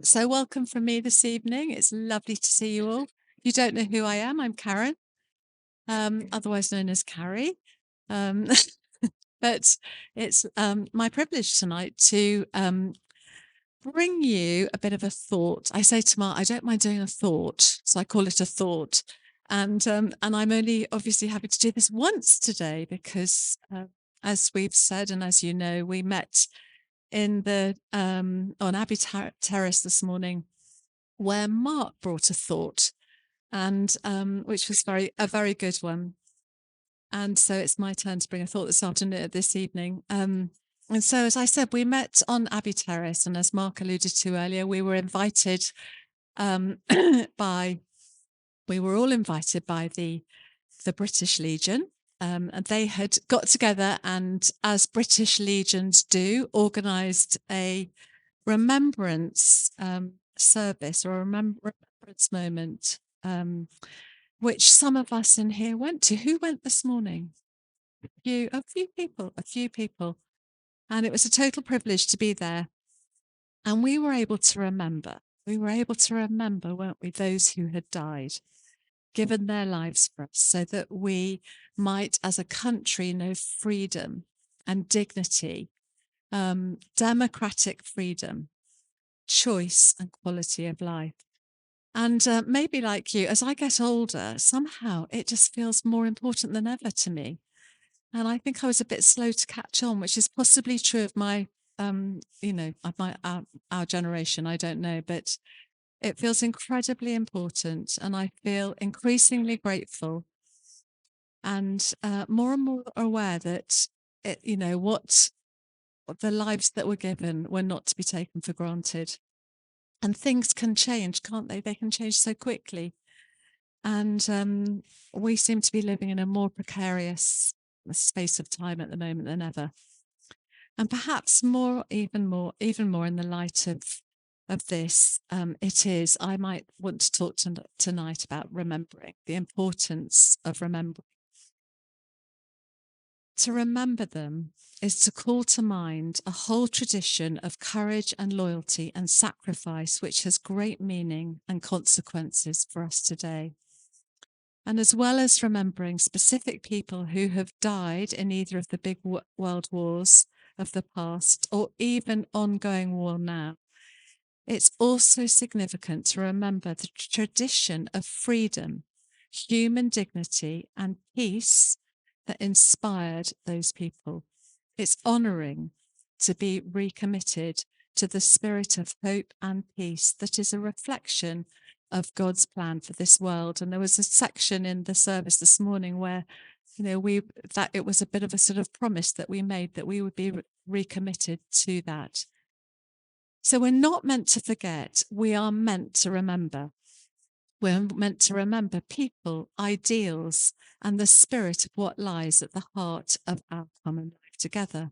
So welcome from me this evening. It's lovely to see you all. If you don't know who I am, I'm Karen, otherwise known as Carrie. Um, but it's my privilege tonight to bring you a bit of a thought. I say to Mark, I don't mind doing a thought, so I call it a thought. And I'm only obviously happy to do this once today because, as we've said, and as you know, we met in the on Abbey Terrace this morning, where Mark brought a thought, and which was a very good one. And so it's my turn to bring a thought this evening. And so, as I said, we met on Abbey Terrace, and as Mark alluded to earlier, we were invited um, by we were all invited by the British Legion. And they had got together and, as British Legions do, organised a remembrance service or a remembrance moment, which some of us in here went to. Who went this morning? A few people. And it was a total privilege to be there. And we were able to remember. We were able to remember, weren't we, those who had died, given their lives for us, so that we might, as a country, know freedom and dignity, democratic freedom, choice and quality of life. And maybe like you, as I get older, somehow it just feels more important than ever to me. And I think I was a bit slow to catch on, which is possibly true of my, our generation. I don't know, but it feels incredibly important, and I feel increasingly grateful and more and more aware that what the lives that were given were not to be taken for granted. And things can change, can't they? They can change so quickly. And we seem to be living in a more precarious space of time at the moment than ever. And perhaps even more in the light of this, I might want to talk tonight about remembering, the importance of remembering. To remember them is to call to mind a whole tradition of courage and loyalty and sacrifice, which has great meaning and consequences for us today. And as well as remembering specific people who have died in either of the big world wars of the past or even ongoing war now, it's also significant to remember the tradition of freedom, human dignity, and peace that inspired those people. It's honouring to be recommitted to the spirit of hope and peace that is a reflection of God's plan for this world. And there was a section in the service this morning where, that it was a bit of a sort of promise that we made that we would be recommitted to that. So we're not meant to forget, we are meant to remember. We're meant to remember people, ideals, and the spirit of what lies at the heart of our common life together.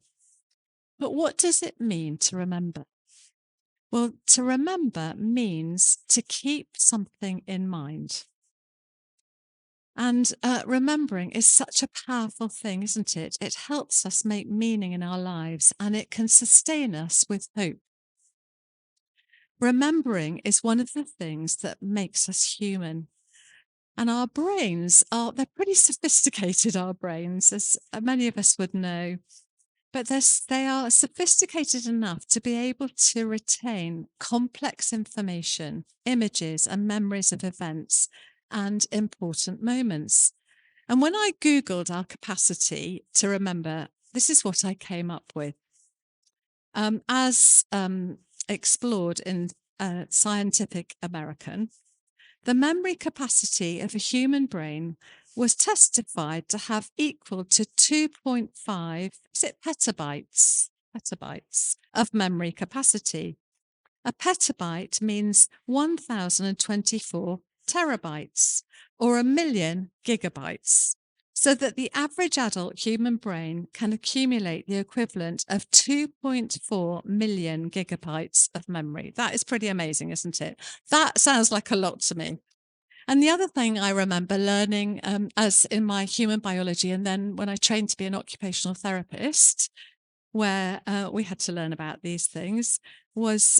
But what does it mean to remember? Well, to remember means to keep something in mind. And remembering is such a powerful thing, isn't it? It helps us make meaning in our lives, and it can sustain us with hope. Remembering is one of the things that makes us human. And our brains they're pretty sophisticated, our brains, as many of us would know. But they are sophisticated enough to be able to retain complex information, images, and memories of events and important moments. And when I Googled our capacity to remember, this is what I came up with. As explored in Scientific American, the memory capacity of a human brain was testified to have equal to 2.5, is it petabytes? Petabytes of memory capacity. A petabyte means 1,024 terabytes or 1,000,000 gigabytes, so that the average adult human brain can accumulate the equivalent of 2.4 million gigabytes of memory. That is pretty amazing, isn't it? That sounds like a lot to me. And the other thing I remember learning as in my human biology, and then when I trained to be an occupational therapist, where we had to learn about these things, was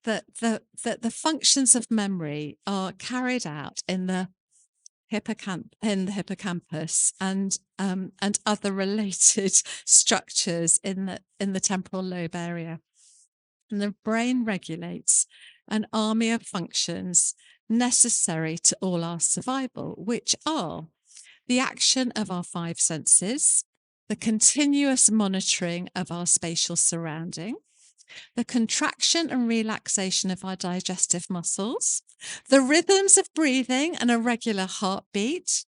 that the functions of memory are carried out in the hippocampus and other related structures in the temporal lobe area. And the brain regulates an army of functions necessary to all our survival, which are the action of our five senses, the continuous monitoring of our spatial surrounding, the contraction and relaxation of our digestive muscles, the rhythms of breathing and a regular heartbeat.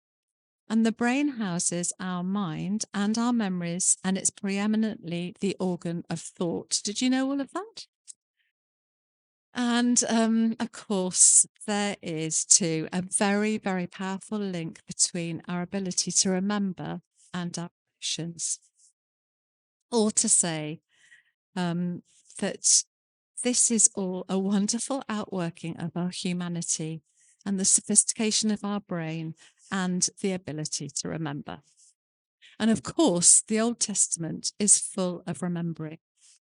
And the brain houses our mind and our memories, and it's preeminently the organ of thought. Did you know all of that? And of course, there is too a very, very powerful link between our ability to remember and our emotions. Or to say that this is all a wonderful outworking of our humanity and the sophistication of our brain and the ability to remember. And of course, the Old Testament is full of remembering.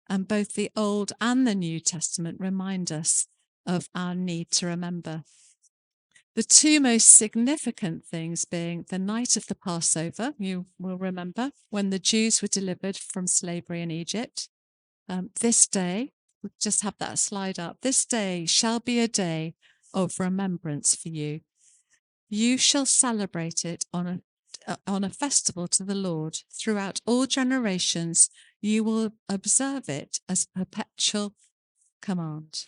And both the Old and the New Testament remind us of our need to remember. The two most significant things being the night of the Passover, you will remember, when the Jews were delivered from slavery in Egypt. This day, we'll just have that slide up, this day shall be a day of remembrance for you. You shall celebrate it on a festival to the Lord. Throughout all generations, you will observe it as a perpetual command.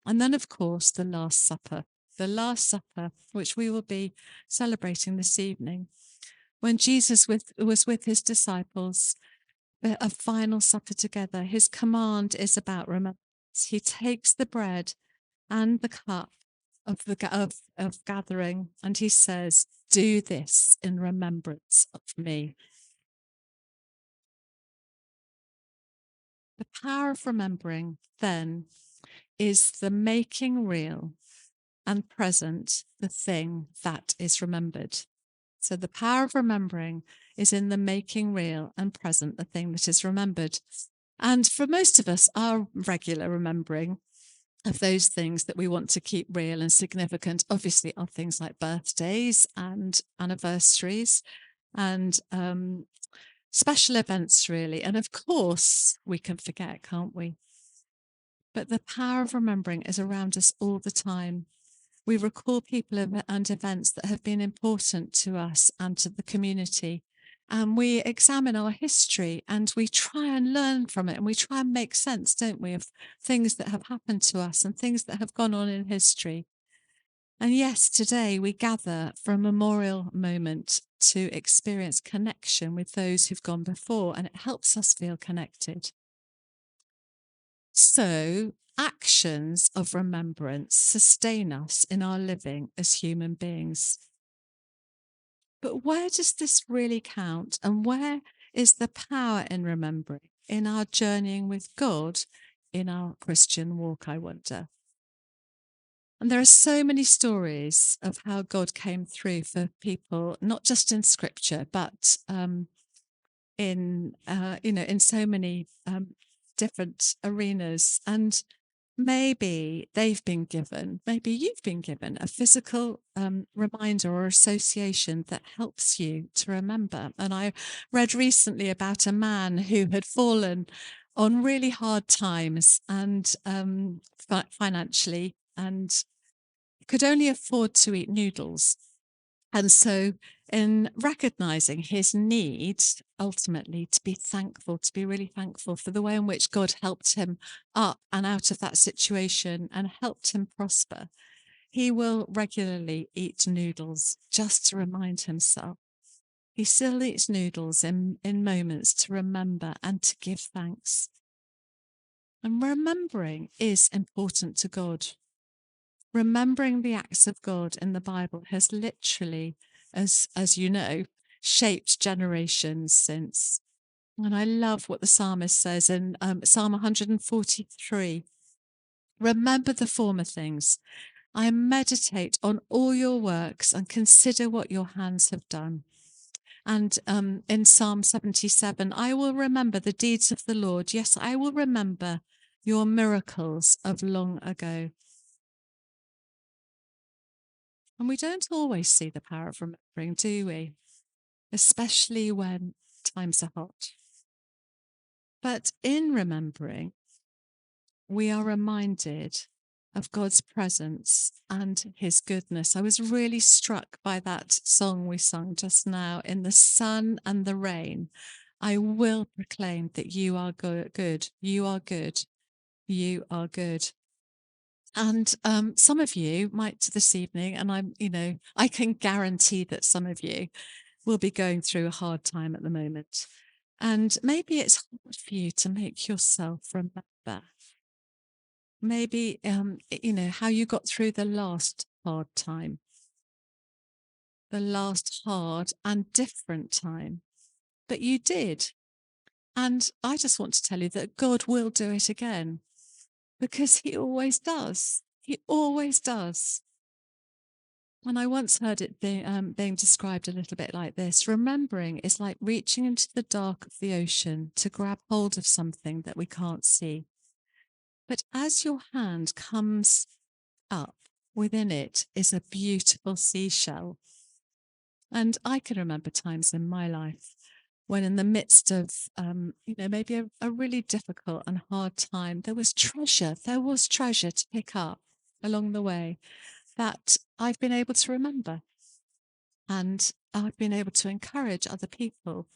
And then, of course, the Last Supper, which we will be celebrating this evening, when Jesus was with his disciples, a final supper together. His command is about remembrance. He takes the bread and the cup of gathering, and he says, "Do this in remembrance of me." The power of remembering, then, is the making real and present the thing that is remembered. So the power of remembering is in the making real and present the thing that is remembered. And for most of us, our regular remembering of those things that we want to keep real and significant, obviously, are things like birthdays and anniversaries and special events, really. And of course, we can forget, can't we? But the power of remembering is around us all the time. We recall people and events that have been important to us and to the community. And we examine our history and we try and learn from it. And we try and make sense, don't we, of things that have happened to us and things that have gone on in history. And yes, today we gather for a memorial moment to experience connection with those who've gone before, and it helps us feel connected. So, actions of remembrance sustain us in our living as human beings. But where does this really count? And where is the power in remembering in our journeying with God in our Christian walk, I wonder? And there are so many stories of how God came through for people, not just in scripture, but in so many different arenas. And maybe they've been given, maybe you've been given a physical reminder or association that helps you to remember. And I read recently about a man who had fallen on really hard times and financially, and could only afford to eat noodles. And so, in recognizing his need, ultimately, to be thankful, to be really thankful for the way in which God helped him up and out of that situation and helped him prosper, he will regularly eat noodles just to remind himself. He still eats noodles in moments to remember and to give thanks. And remembering is important to God. Remembering the acts of God in the Bible has literally, as you know, shaped generations since. And I love what the psalmist says in Psalm 143. Remember the former things. I meditate on all your works and consider what your hands have done. And in Psalm 77, I will remember the deeds of the Lord. Yes, I will remember your miracles of long ago. And we don't always see the power of remembering, do we? Especially when times are hot. But in remembering, we are reminded of God's presence and his goodness. I was really struck by that song we sung just now, In the Sun and the Rain. I will proclaim that you are good. You are good. You are good. And some of you might this evening, and I can guarantee that some of you will be going through a hard time at the moment. And maybe it's hard for you to make yourself remember. Maybe, how you got through the last hard time, the last hard and different time. But you did. And I just want to tell you that God will do it again because he always does. He always does. And I once heard it being described a little bit like this. Remembering is like reaching into the dark of the ocean to grab hold of something that we can't see. But as your hand comes up, within it is a beautiful seashell. And I can remember times in my life when in the midst of, maybe a really difficult and hard time, there was treasure to pick up along the way that I've been able to remember. And I've been able to encourage other people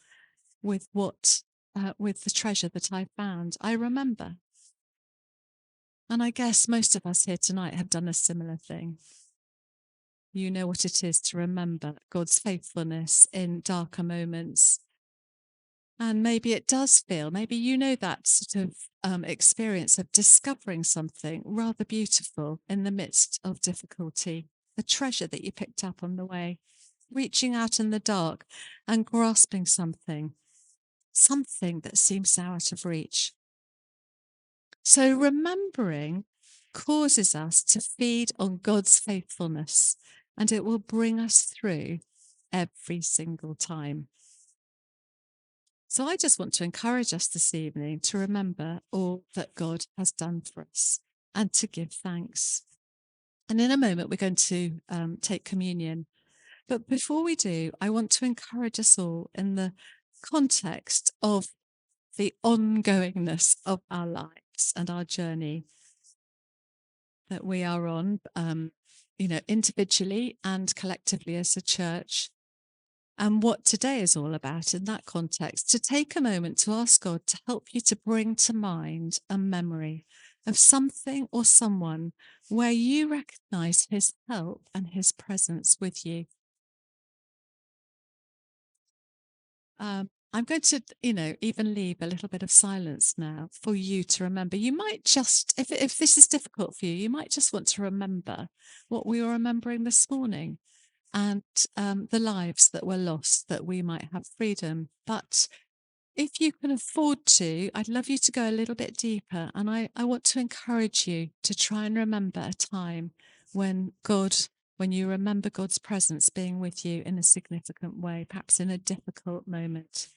with with the treasure that I found. I remember. And I guess most of us here tonight have done a similar thing. You know what it is to remember God's faithfulness in darker moments. And maybe it does feel, maybe you know that sort of experience of discovering something rather beautiful in the midst of difficulty, a treasure that you picked up on the way, reaching out in the dark and grasping something that seems out of reach. So remembering causes us to feed on God's faithfulness, and it will bring us through every single time. So I just want to encourage us this evening to remember all that God has done for us and to give thanks. And in a moment, we're going to take communion. But before we do, I want to encourage us all in the context of the ongoingness of our lives and our journey that we are on, individually and collectively as a church, and what today is all about in that context, to take a moment to ask God to help you to bring to mind a memory of something or someone where you recognize his help and his presence with you. I'm going to, even leave a little bit of silence now for you to remember. You might just, if this is difficult for you, you might just want to remember what we were remembering this morning and the lives that were lost, that we might have freedom. But if you can afford to, I'd love you to go a little bit deeper. And I want to encourage you to try and remember a time when you remember God's presence being with you in a significant way, perhaps in a difficult moment.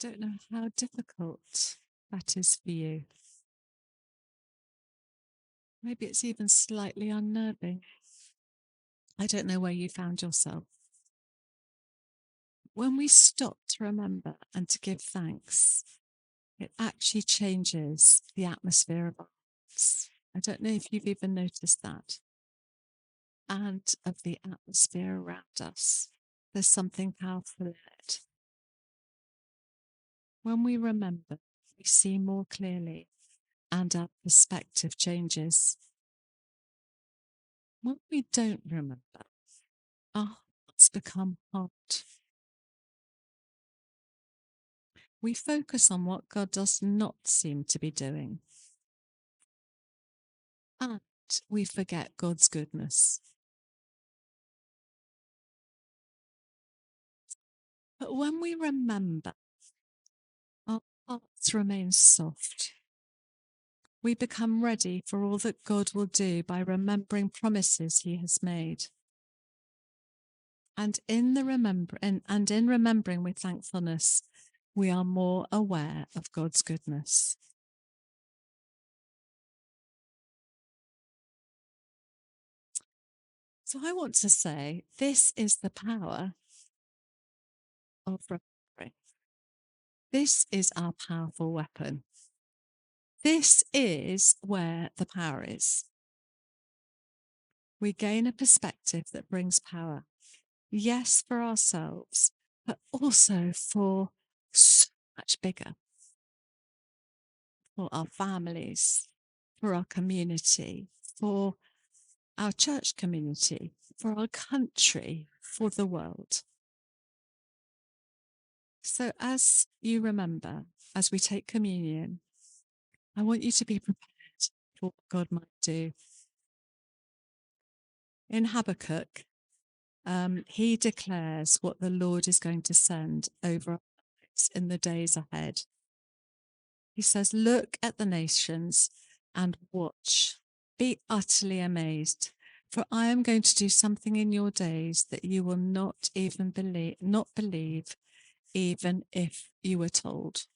Don't know how difficult that is for you. Maybe it's even slightly unnerving. I don't know where you found yourself. When we stop to remember and to give thanks, it actually changes the atmosphere of our lives. I don't know if you've even noticed that. And of the atmosphere around us. There's something powerful in it. When we remember, we see more clearly and our perspective changes. When we don't remember, our hearts become hard. We focus on what God does not seem to be doing. And we forget God's goodness. But when we remember, our hearts remain soft. We become ready for all that God will do by remembering promises he has made. And in remembering with thankfulness, we are more aware of God's goodness. So I want to say this is the power of remembering. This is our powerful weapon. This is where the power is. We gain a perspective that brings power. Yes, for ourselves, but also for so much bigger. For our families, for our community, for our church community, for our country, for the world. So as you remember, as we take communion, I want you to be prepared for what God might do. In Habakkuk, he declares what the Lord is going to send over our lives in the days ahead. He says, look at the nations and watch. Be utterly amazed, for I am going to do something in your days that you will not believe, even if you were told.